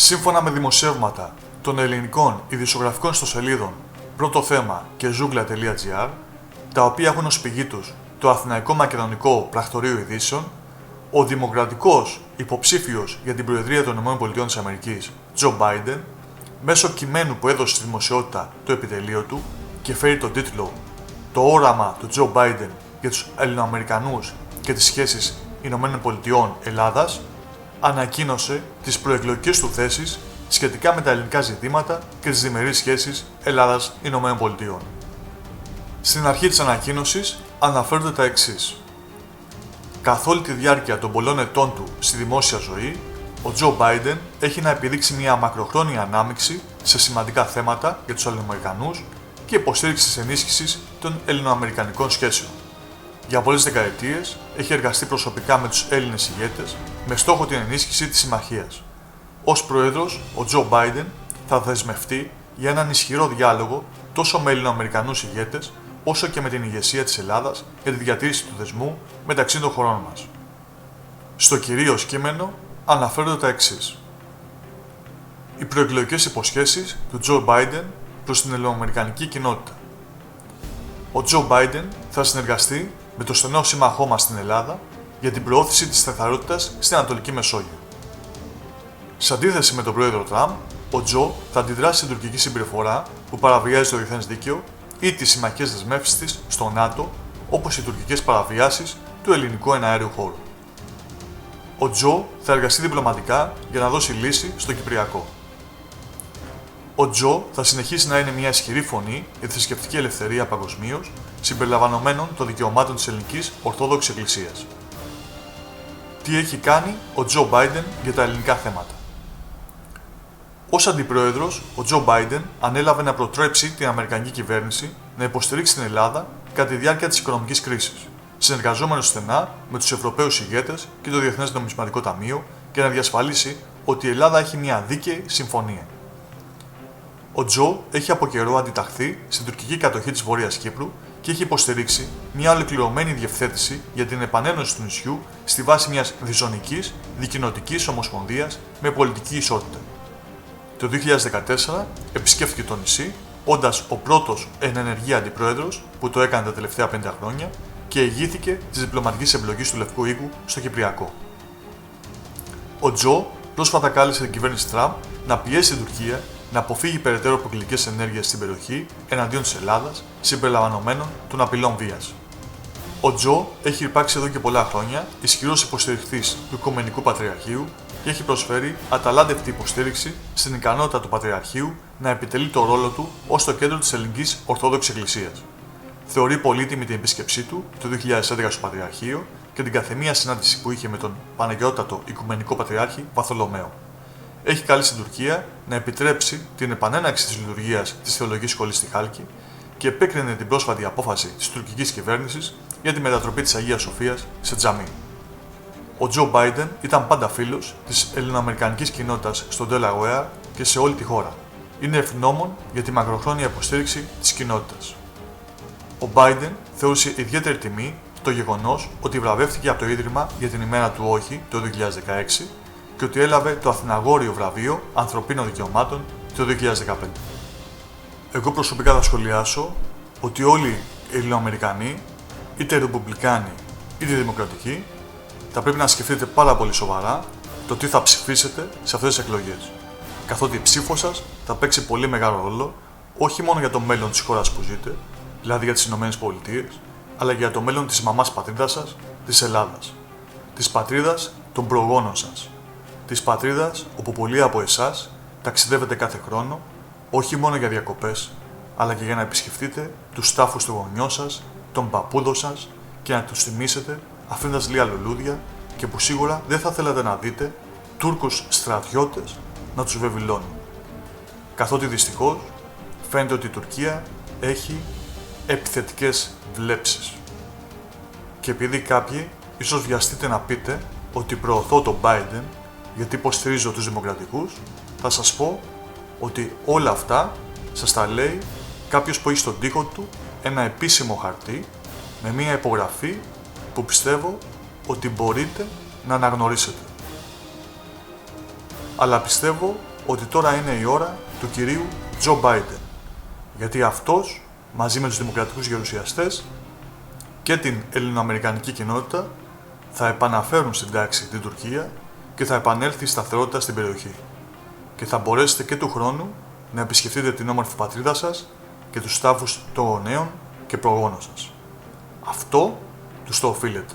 Σύμφωνα με δημοσιεύματα των ελληνικών ειδησιογραφικών ιστοσελίδων Πρώτο Θέμα και Zoogla.gr, τα οποία έχουν ως πηγή τους το Αθηναϊκό Μακεδονικό Πρακτορείο Ειδήσεων, ο δημοκρατικός υποψήφιος για την Προεδρία των ΗΠΑ, Τζο Μπάιντεν, μέσω κειμένου που έδωσε στη δημοσιότητα το επιτελείο του και φέρει τον τίτλο «Το όραμα του Τζο Μπάιντεν για τους Ελληνοαμερικανούς και τις σχέσεις ΗΠΑ-Ελλάδας», ανακοίνωσε τις προεκλογικές του θέσεις σχετικά με τα ελληνικά ζητήματα και τις διμερείς σχέσεις Ελλάδας-ΗΠΑ. Στην αρχή της ανακοίνωσης αναφέρονται τα εξής. Καθ' όλη τη διάρκεια των πολλών ετών του στη δημόσια ζωή, ο Τζο Μπάιντεν έχει να επιδείξει μια μακροχρόνια ανάμειξη σε σημαντικά θέματα για τους Ελληνοαμερικανούς και υποστήριξη της ενίσχυσης των ελληνοαμερικανικών σχέσεων. Για πολλές δεκαετίες έχει εργαστεί προσωπικά με τους Έλληνες ηγέτες με στόχο την ενίσχυση της συμμαχίας. Ως πρόεδρος, ο Τζο Μπάιντεν θα δεσμευτεί για έναν ισχυρό διάλογο τόσο με Ελληνοαμερικανούς ηγέτες όσο και με την ηγεσία της Ελλάδας για τη διατήρηση του δεσμού μεταξύ των χωρών μας. Στο κυρίως κείμενο αναφέρονται τα εξής. Οι προεκλογικές υποσχέσεις του Τζο Μπάιντεν προς την ελληνοαμερικανική κοινότητα. Ο Τζο Μπάιντεν θα συνεργαστεί με το στενό σύμμαχό μας στην Ελλάδα για την προώθηση της σταθερότητας στην Ανατολική Μεσόγειο. Σε αντίθεση με τον πρόεδρο Τραμπ, ο Τζο θα αντιδράσει στην τουρκική συμπεριφορά που παραβιάζει το διεθνές δίκαιο ή τις συμμαχικές δεσμεύσεις της στο ΝΑΤΟ, όπως οι τουρκικές παραβιάσεις του ελληνικού εναέριου χώρου. Ο Τζο θα εργαστεί διπλωματικά για να δώσει λύση στο Κυπριακό. Ο Τζο θα συνεχίσει να είναι μια ισχυρή φωνή για τη θρησκευτική ελευθερία παγκοσμίως, συμπεριλαμβανομένων των δικαιωμάτων της Ελληνικής Ορθόδοξης Εκκλησίας. Τι έχει κάνει ο Τζο Μπάιντεν για τα ελληνικά θέματα. Ως αντιπρόεδρος, ο Τζο Μπάιντεν ανέλαβε να προτρέψει την Αμερικανική κυβέρνηση να υποστηρίξει την Ελλάδα κατά τη διάρκεια της οικονομικής κρίσης, συνεργαζόμενος στενά με τους Ευρωπαίους ηγέτες και το Διεθνές Νομισματικό Ταμείο και να διασφαλίσει ότι η Ελλάδα έχει μια δίκαιη συμφωνία. Ο Τζο έχει από καιρό αντιταχθεί στην τουρκική κατοχή της Βόρειας Κύπρου και έχει υποστηρίξει μια ολοκληρωμένη διευθέτηση για την επανένωση του νησιού στη βάση μιας διζωνικής δικοινοτικής ομοσπονδίας με πολιτική ισότητα. Το 2014 επισκέφθηκε το νησί, όντας ο πρώτος εν ενεργεία αντιπρόεδρος που το έκανε τα τελευταία 50 χρόνια και ηγήθηκε της διπλωματικής εμπλοκής του Λευκού Οίκου στο Κυπριακό. Ο Τζο πρόσφατα κάλεσε την κυβέρνηση Τραμπ να πιέσει την Τουρκία να αποφύγει περαιτέρω προκλητικές ενέργειες στην περιοχή εναντίον της Ελλάδας, συμπεριλαμβανομένων των απειλών βίας. Ο Τζο έχει υπάρξει εδώ και πολλά χρόνια ισχυρός υποστηρικτής του Οικουμενικού Πατριαρχείου και έχει προσφέρει αταλάντευτη υποστήριξη στην ικανότητα του Πατριαρχείου να επιτελεί το ρόλο του ως το κέντρο της Ελληνικής Ορθόδοξης Εκκλησίας. Θεωρεί πολύτιμη την επίσκεψή του το 2011 στο Πατριαρχείο και την καθεμία συνάντηση που είχε με τον Παναγιώτατο Οικουμενικό Πατριάρχη Βαρθολομαίο. Έχει καλέσει την Τουρκία να επιτρέψει την επανέναρξη της λειτουργίας της Θεολογικής Σχολής στη Χάλκη και επέκρινε την πρόσφατη απόφαση της τουρκικής κυβέρνησης για τη μετατροπή της Αγίας Σοφίας σε τζαμί. Ο Τζο Μπάιντεν ήταν πάντα φίλος της ελληνοαμερικανικής κοινότητας στο Delaware και σε όλη τη χώρα. Είναι ευγνώμων για τη μακροχρόνια υποστήριξη της κοινότητας. Ο Μπάιντεν θεώρησε ιδιαίτερη τιμή το γεγονός ότι βραβεύτηκε από το Ίδρυμα για την ημέρα του Όχι το 2016 και ότι έλαβε το Αθηναγόριο βραβείο Ανθρωπίνων Δικαιωμάτων το 2015. Εγώ προσωπικά θα σχολιάσω ότι όλοι οι Ελληνοαμερικανοί, είτε Ρεπουμπλικάνοι είτε Δημοκρατικοί, θα πρέπει να σκεφτείτε πάρα πολύ σοβαρά το τι θα ψηφίσετε σε αυτές τις εκλογές. Καθότι η ψήφος σας θα παίξει πολύ μεγάλο ρόλο όχι μόνο για το μέλλον της χώρας που ζείτε, δηλαδή για τις ΗΠΑ, αλλά και για το μέλλον της μαμάς πατρίδας σας, της Ελλάδας. Της πατρίδας των προγόνων σας. Της πατρίδας όπου πολλοί από εσάς ταξιδεύετε κάθε χρόνο, όχι μόνο για διακοπές, αλλά και για να επισκεφτείτε τους τάφους των γονιών σας, των παππούδων σας και να τους θυμίσετε αφήνοντας λίγα λουλούδια και που σίγουρα δεν θα θέλατε να δείτε Τούρκους στρατιώτες να τους βεβηλώνουν. Καθότι δυστυχώς φαίνεται ότι η Τουρκία έχει επιθετικές βλέψεις. Και επειδή κάποιοι ίσως βιαστείτε να πείτε ότι προωθώ τον Biden γιατί υποστηρίζω τους δημοκρατικούς, θα σας πω ότι όλα αυτά σας τα λέει κάποιος που έχει στον τοίχο του ένα επίσημο χαρτί με μία υπογραφή που πιστεύω ότι μπορείτε να αναγνωρίσετε. Αλλά πιστεύω ότι τώρα είναι η ώρα του κυρίου Τζο Μπάιντεν. Γιατί αυτός, μαζί με τους δημοκρατικούς γερουσιαστές και την ελληνοαμερικανική κοινότητα, θα επαναφέρουν στην τάξη την Τουρκία και θα επανέλθει η σταθερότητα στην περιοχή. Και θα μπορέσετε και του χρόνου να επισκεφτείτε την όμορφη πατρίδα σας και τους τάφους των γονέων και προγόνων σας. Αυτό τους το οφείλετε.